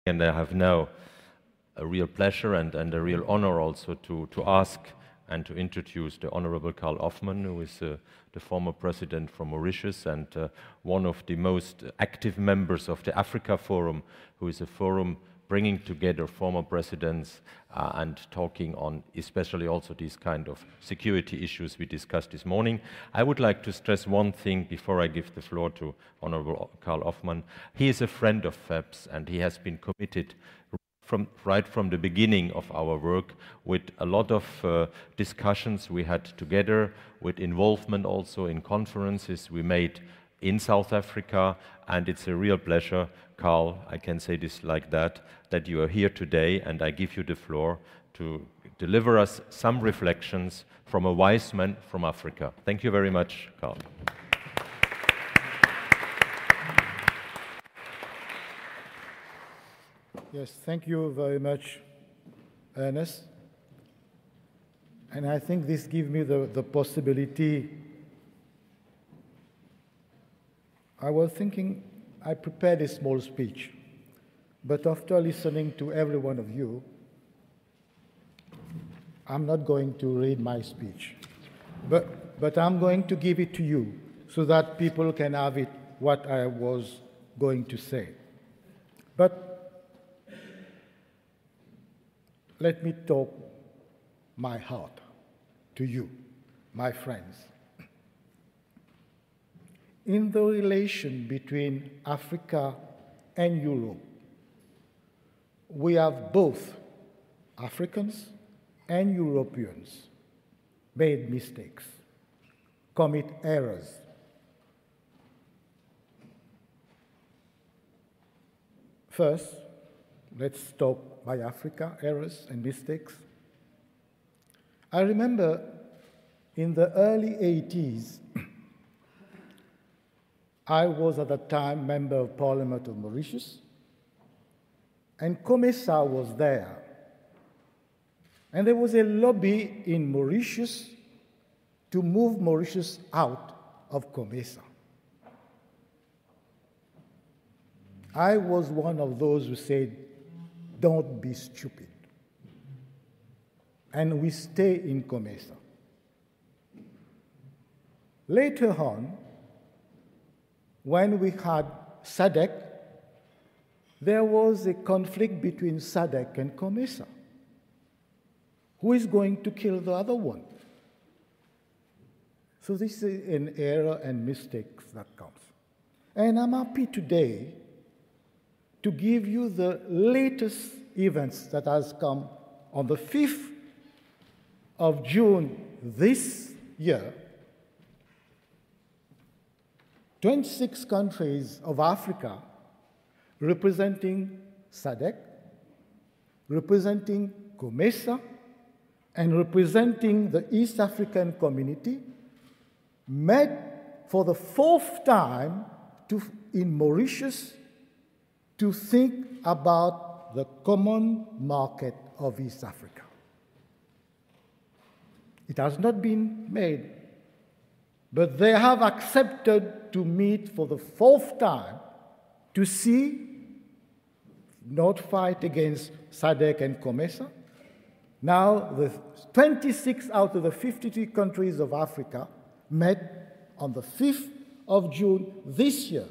And I have now a real pleasure and a real honor also to ask and to introduce the Honorable Karl Offmann, who is the former president from Mauritius and one of the most active members of the Africa Forum, who is a forum bringing together former presidents and talking on especially also these kind of security issues we discussed this morning. I would like to stress one thing before I give the floor to Honorable Karl Offmann. He is a friend of FEPS and he has been committed right from the beginning of our work with a lot of discussions we had together, with involvement also in conferences we made in South Africa, and it's a real pleasure, Karl, I can say this like that you are here today, and I give you the floor to deliver us some reflections from a wise man from Africa. Thank you very much, Karl. Yes, thank you very much, Ernest. And I think this gives me the possibility. I was thinking, I prepared a small speech, but after listening to every one of you, I'm not going to read my speech, but I'm going to give it to you so that people can have it, what I was going to say. But let me talk my heart to you, my friends. In the relation between Africa and Europe, we have both Africans and Europeans made mistakes, commit errors. First, let's talk by Africa, errors and mistakes. I remember in the early 80s, I was at the time Member of Parliament of Mauritius, and COMESA was there. And there was a lobby in Mauritius to move Mauritius out of COMESA. I was one of those who said, don't be stupid. And we stay in COMESA. Later on, when we had SADC, there was a conflict between SADC and COMESA. Who is going to kill the other one? So this is an error and mistakes that comes. And I'm happy today to give you the latest events that has come on the 5th of June this year. 26 countries of Africa representing SADC, representing COMESA, and representing the East African community met for the 4th time in Mauritius to think about the common market of East Africa. It has not been made, but they have accepted to meet for the 4th time to see, not fight against SADC and COMESA. Now, the 26 out of the 53 countries of Africa met on the 5th of June this year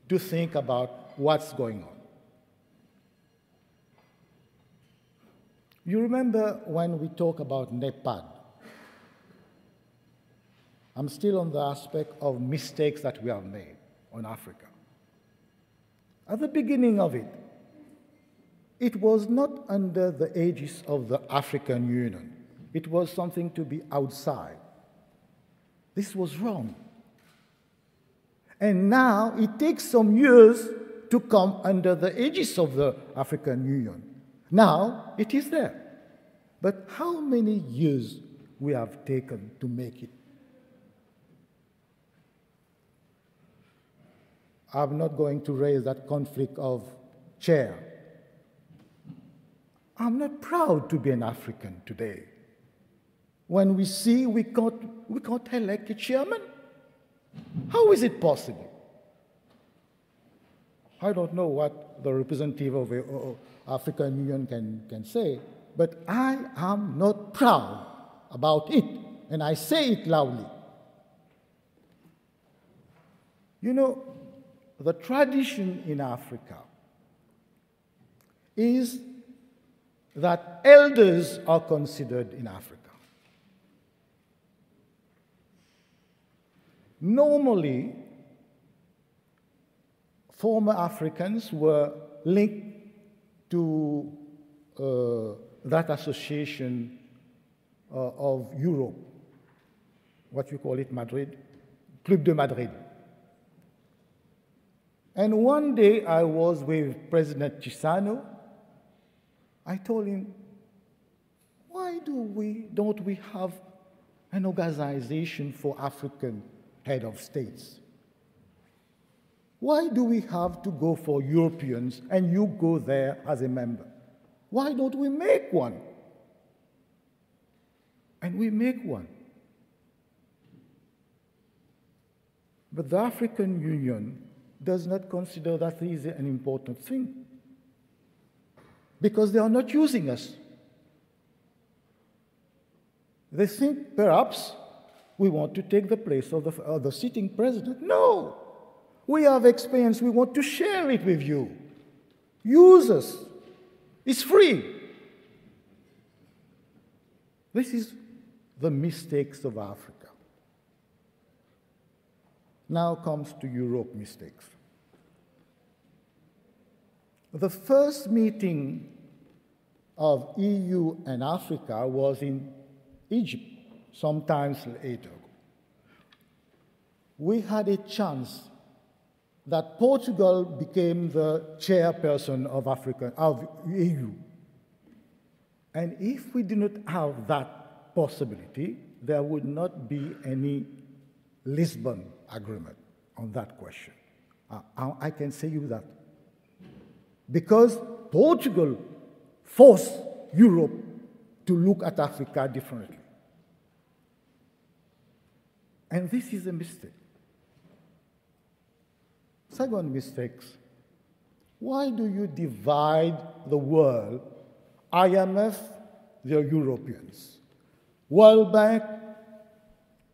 to think about what's going on. You remember when we talk about NEPAD? I'm still on the aspect of mistakes that we have made on Africa. At the beginning of it, it was not under the aegis of the African Union. It was something to be outside. This was wrong. And now it takes some years to come under the aegis of the African Union. Now it is there. But how many years we have taken to make it? I'm not going to raise that conflict of chair. I'm not proud to be an African today. When we see we can't elect a chairman, how is it possible? I don't know what the representative of the African Union can say, but I am not proud about it, and I say it loudly. You know, the tradition in Africa is that elders are considered in Africa. Normally, former Africans were linked to that association of Europe, what you call it, Madrid, Club de Madrid. And one day I was with President Chissano. I told him, why don't we have an organization for African head of states? Why do we have to go for Europeans and you go there as a member? Why don't we make one? And we make one. But the African Union does not consider that is an important thing because they are not using us. They think perhaps we want to take the place of the sitting president. No! We have experience. We want to share it with you. Use us. It's free. This is the mistakes of Africa. Now comes to Europe mistakes. The first meeting of EU and Africa was in Egypt, sometimes later. We had a chance that Portugal became the chairperson of EU. And if we did not have that possibility, there would not be any Lisbon agreement on that question. I can say you that. Because Portugal forced Europe to look at Africa differently. And this is a mistake. Second mistake, why do you divide the world? IMF, the Europeans. World Bank,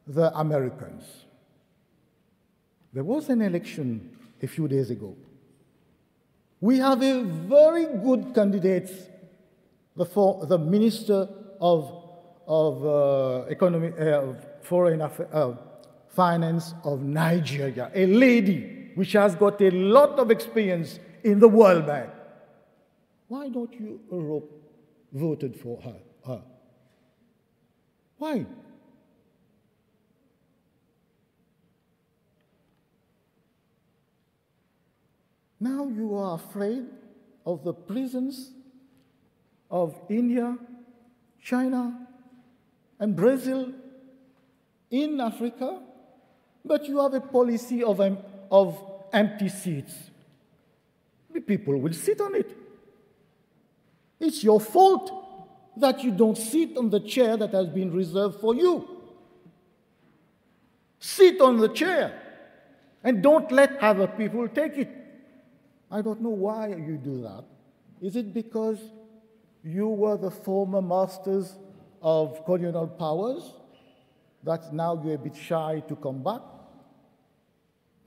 the Americans. There was an election a few days ago. We have a very good candidate, the Minister of Finance of Nigeria, a lady which has got a lot of experience in the World Bank. Why don't you Europe voted for her? Why? Now you are afraid of the prisons of India, China, and Brazil in Africa, but you have a policy of empty seats. The people will sit on it. It's your fault that you don't sit on the chair that has been reserved for you. Sit on the chair and don't let other people take it. I don't know why you do that. Is it because you were the former masters of colonial powers that now you're a bit shy to come back?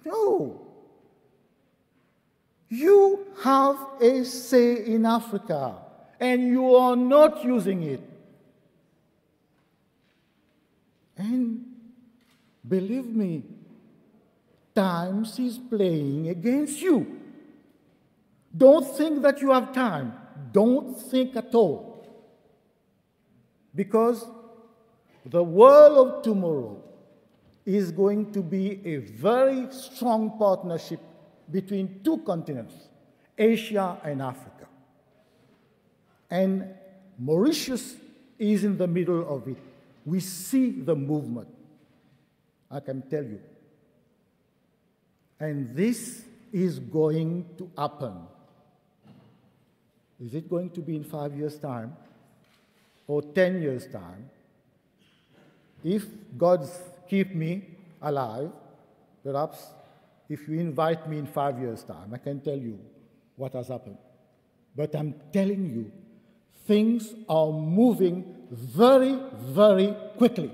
No. You have a say in Africa, and you are not using it. And believe me, times is playing against you. Don't think that you have time. Don't think at all. Because the world of tomorrow is going to be a very strong partnership between two continents, Asia and Africa. And Mauritius is in the middle of it. We see the movement, I can tell you. And this is going to happen. Is it going to be in 5 years' time or 10 years' time? If God keeps me alive, perhaps If you invite me in 5 years' time, I can tell you what has happened. But I'm telling you, things are moving very, very quickly.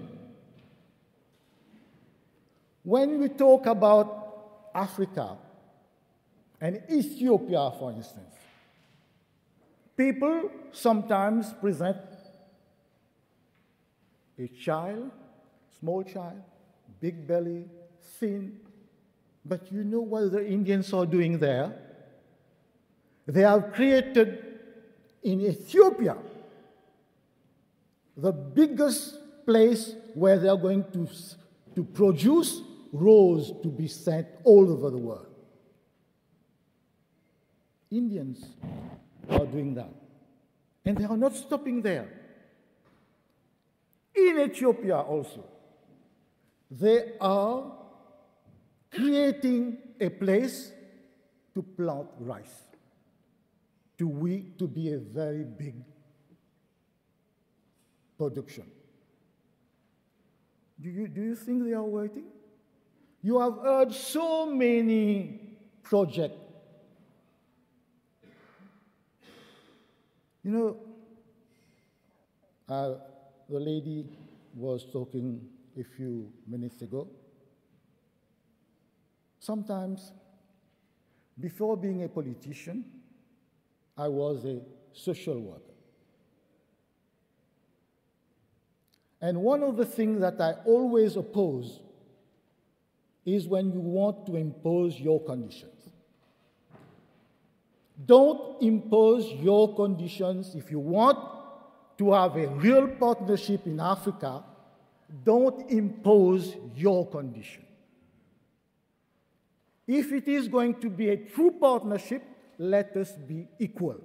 When we talk about Africa and Ethiopia, for instance, people sometimes present a child, small child, big belly, thin. But you know what the Indians are doing there? They have created in Ethiopia the biggest place where they are going to produce rose to be sent all over the world. Indians are doing that. And they are not stopping there. In Ethiopia also, they are creating a place to plant rice, to be a very big production. Do you think they are waiting? You have heard so many projects. You know, the lady was talking a few minutes ago. Sometimes, before being a politician, I was a social worker. And one of the things that I always oppose is when you want to impose your conditions. Don't impose your conditions. If you want to have a real partnership in Africa, don't impose your condition. If it is going to be a true partnership, let us be equal.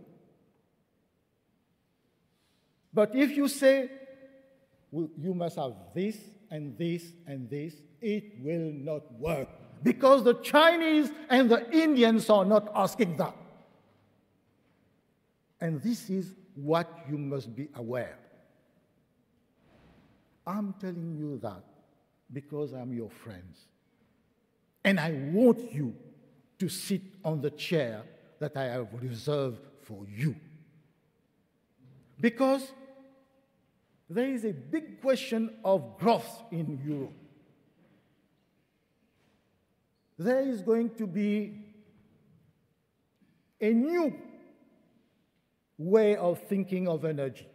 But if you say, well, you must have this and this and this, it will not work. Because the Chinese and the Indians are not asking that. And this is what you must be aware. I'm telling you that because I'm your friends. And I want you to sit on the chair that I have reserved for you. Because there is a big question of growth in Europe. There is going to be a new way of thinking of energy.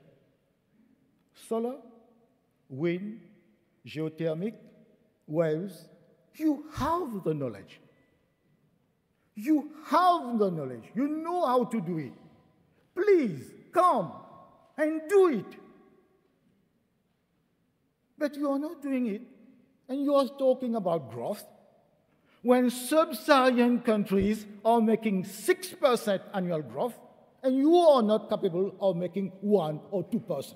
Solar, wind, geothermic, waves. You have the knowledge. You have the knowledge. You know how to do it. Please, come and do it. But you are not doing it, and you are talking about growth when sub-Saharan countries are making 6% annual growth, and you are not capable of making 1 or 2%.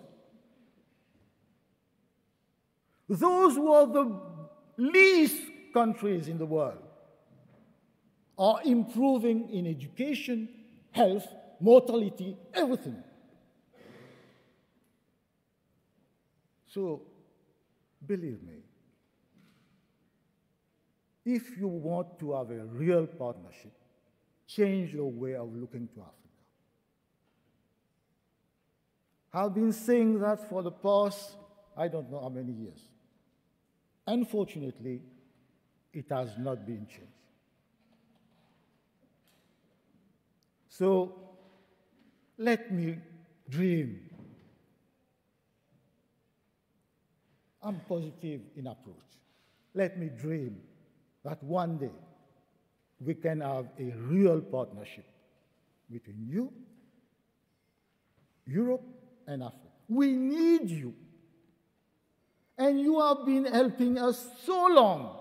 Those who are the least countries in the world are improving in education, health, mortality, everything. So, believe me, if you want to have a real partnership, change your way of looking to Africa. I've been saying that for the past, I don't know how many years. Unfortunately, it has not been changed. So, let me dream. I'm positive in approach. Let me dream that one day we can have a real partnership between you, Europe, and Africa. We need you. And you have been helping us so long.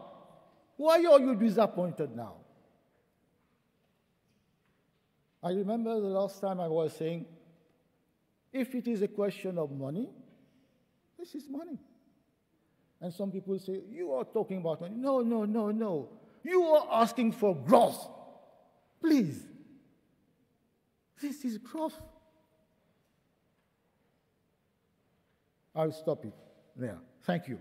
Why are you disappointed now? I remember the last time I was saying, if it is a question of money, this is money. And some people say, you are talking about money. No, no, no, no. You are asking for growth. Please. This is growth. I'll stop it there. Thank you.